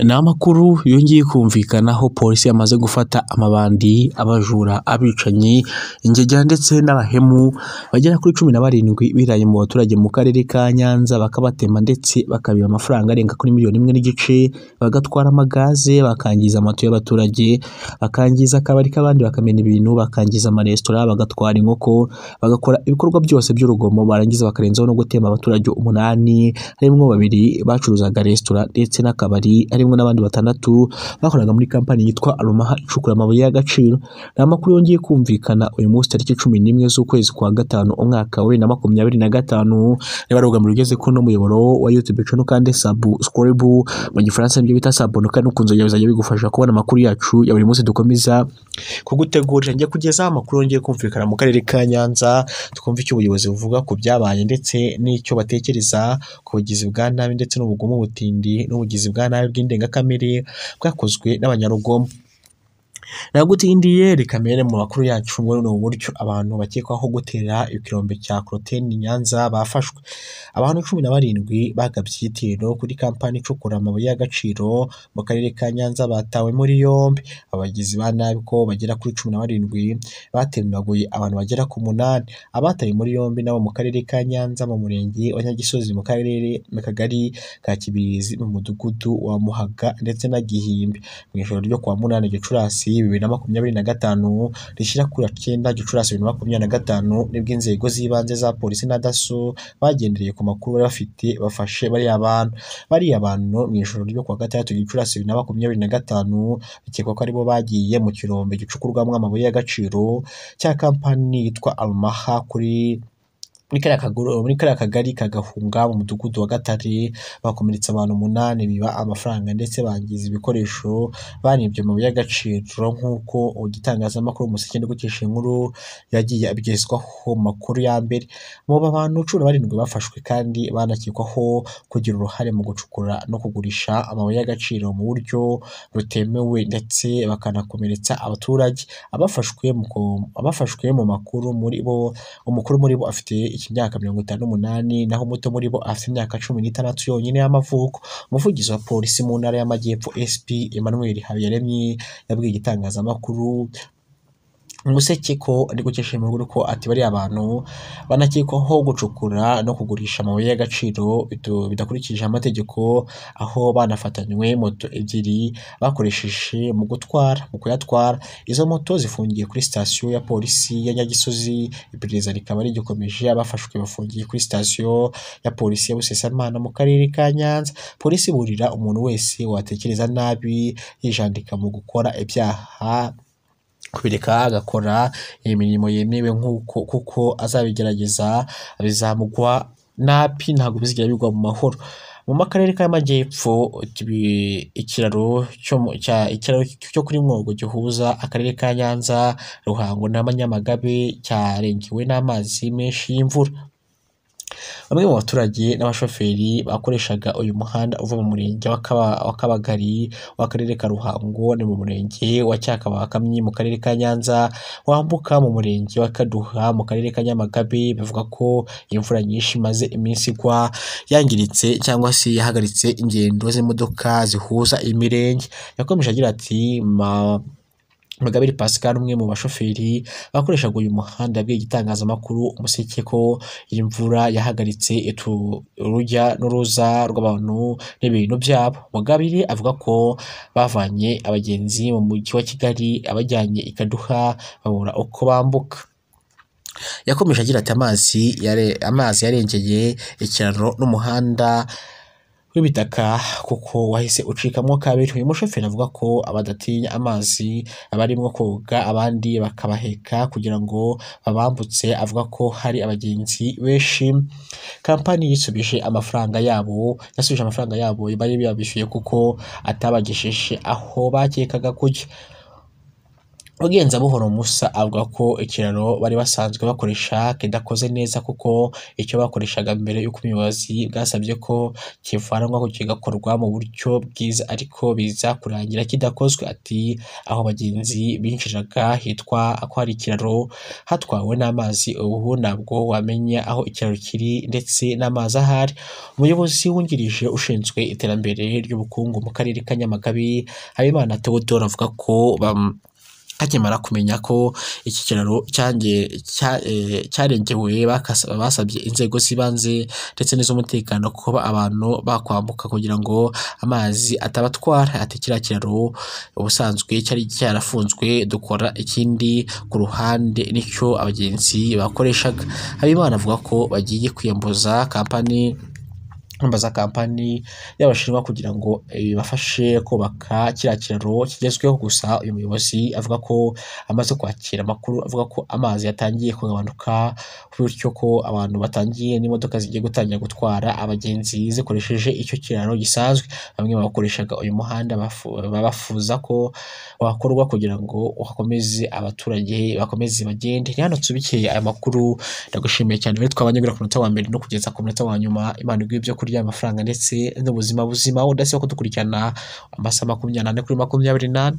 Ni amakuru yongeye kumvikanaho polisi yamaze gufata amabandi, abajura, abicanyi, ingegera ndetse n'abahemu bagera kuri 17 biraye mu baturage mu karere ka Nyanza, bakabatema ndetse bakabiba amafaranga arenga kuri miliyoni 1 n'igice, bagatwara amagaze, bakangiza amato y'abaturage, bakangiza akabari k'abandi, bakamena ibintu, bakangiza amaresitora, bagatwara inkoko, bagakora ibikorwa byose by'urugomo, barangiza bakarenzaho no gutema abaturage 8, harimo 2 bacuruzaga resitora ndetse n'akabari, harimo n'abandi 6 bakoraga muri kampani yitwa Alumaha icukura amabuye y'agaciro. Ni amakuru yongeye kumvikana uyu munsi tariki 11 z'ukwezi kwa gatanu umwaka wa 2025, nibarugamira ugeze ko no muyoboro wa YouTube channel kandi subscribe mu gifaransa nibyo bita sabone, kandi ukunze bizajya bigufasha kubona amakuru yacu ya buri munsi dukomeza kugutegurira. Njye kugeza amakuru yongeye kumvikana mu karere ka Nyanza, tukumva icyo ubuyobozi buvuga ku byabaye ndetse n'icyo batekereza ku bugizi bwa nabi ndetse n'ubugomo butindi n'ubugizi bwa nabi bw'indengakamere bwakozwe n'abanyarugomo. Nagutindiye rikamere mu makuru yacu ngo no buryo abantu bakekwaho gutera ikirombe cya Protein Nyanza bafashwe. Abantu 17 bagabye igitero kuri kampani icukura amabuye y'agaciro mu karere ka Nyanza batawe muri yombi. Abagizi ba nabi ko bagera kuri 17 batemaguye abantu bagera ku 8. Abataye muri yombi nabo mu karere ka Nyanza mu murenge wa Nyagisozi mu karere mu kagari ka Kibirizi mu mudugudu wa Muhaga ndetse na Gihimbi mu ijoro ryo kwa 8 Gicurasi 2025 rishyira kuri 9 Gicurasi 2025 nibwo inzego z'ibanze za polisi na daso bagendereye ku makuru bari bafite bafashe bari abantu mu ijoro ryo kwa 6 Gicurasi 2025 bikekwa ko aribo bagiye mu kirombe gicukurwamo amabuye y'agaciro cya kampani yitwa Alumaha muri kariya kagari kagahunga mu mudugudu wa Gatare. Bakomeretsa abantu 8, biba amafaranga ndetse bangiza ibikoresho, banibye amabuye y'agaciro nk'uko igitangazamakuru Umuseke ndikukesha inkuru yagiye abigezwaho makuru ya mbere. Mu bantu 17 bafashwe kandi banakekwaho kugira uruhare mu gucukura no kugurisha amabuye y'agaciro mu buryo butemewe ndetse bakanakomeretsa abaturage. Abafashwe mu makuru muri bo, umukuru muri bo afite imyaka 58 naho muto muri bo afite imyaka 16 yonyine y'amavuko. Umuvugizi wa polisi mu ntara y'Amajyepfo SP Emmanuel Habiyaremye yabwiye igitangazamakuru Umuseke ko ndi gukesha inkuru ko ati bari abantu banakekwaho gucukura no kugurisha amabuye y'agaciro bidakurikije amategeko, aho banafatanywe moto 2 bakoresheje mu kuyatwara. Izo moto zifungiye kuri station ya polisi ya Nyagisozi, iperereza rikaba rigikomeje. Abafashwe bafungiye kuri station ya polisi ya Busesamana mu karere ka Nyanza. Polisi burira umuntu wese watekereza nabi yijandika mu gukora ibyaha kubireka agakora imirimo yemewe kuko azabigerageza bizamugwa napi, ntabwo bizigira bigwa mu mahoro. Mu makarere k'Amajyepfo ikiraro cyo kuri Mwogo gihuza akarere ka Nyanza, Ruhango na Nyamagabe cyarengewe n'amazi menshi y'imvura. Bamwe mu baturage n'abashoferi bakoreshaga uyu muhanda uva mu murenge wa Kabagari w'akarere ka Ruhango ni mu murenge wa Cyakabakamyi mu karere ka Nyanza, wambuka mu murenge wa Kaduha mu karere ka Nyamagabe, bivuga ko imvura nyinshi maze iminsi igwa yangiritse cyangwa se yahagaritse ingendo z'imodoka zihuza imirenge. Yakomeje agira ati Magabiri Pascal, umwe mu bashoferi bakoreshaga uyu muhanda, bwiye igitangazamakuru Umuseke ko imvura yahagaritse urujya n'uruza rw'abantu n'ibintu byabo. Magabiri avuga ko bavanye abagenzi mu mujyi wa Kigali abajyanye i Kaduha babura uko bambuka. Yakomeje agira ati amazi yarengeye ikiraro n'umuhanda w'ibitaka kuko wahise ucikamwo kabiri. Uyu mushoferi avuga ko abadatinya amazi abarimo koga abandi bakabaheka kugira ngo babambutse. Avuga ko hari abagenzi benshi kampani yasubije amafaranga yabo bari babishyuye kuko atabagesheje aho bakekaga kujya. Ugenza buhoro Musa avuga ko ikiraro bari basanzwe bakoresha kidakoze neza kuko icyo bakoreshaga mbere y'uko ubuyobozi bwasabye ko kivanwa ko kigakorwa mu buryo bwiza ariko biza kurangira kidakozwe. Ati aho abagenzi binjiraga hitwa ko hari ikiraro hatwawe n'amazi, ubu ntabwo wamenya aho ikiraro kiri ndetse n'amazi ahari. Umuyobozi wungirije ushinzwe iterambere ry'ubukungu mu karere ka Nyamagabe Habimana Theodore avuga ko akimara kumenya ko iki kiraro cyarengewe basabye inzego z'ibanze ndetse n'iz'umutekano kuba abantu bakwambuka kugira ngo amazi atabatwara. Ati kiriya kiraro ubusanzwe cyari cyarafunzwe dukora ikindi ku ruhande nicyo abagenzi bakoreshaga. Habimana avuga ko bagiye kwiyambuza kampani y'Abashinwa kugira ngo bafashe kubaka kiriya kiraro kigezweho. Gusa uyu muyobozi avuga ko amaze kwakira amakuru avuga ko amazi yatangiye kugabanuka, bityo ko abantu batangiye n'imodoka zigiye gutangira gutwara abagenzi zikoresheje icyo kiraro gisanzwe. Bamwe bakoreshaga uyu muhanda bafuza ko wakorwa kugira ngo uhakomeze abaturage bakomeze bagende. Ni hano tsubikiye aya makuru, ndagushimiye cyane rero twabanye ku munota wa mbere no kugeza ku munota wa nyuma. Imana iguhe ibyo kurya, amafaranga ndetse n'ubuzima buzima, udasiba kudukurikirana amasaha 24 kuri 24.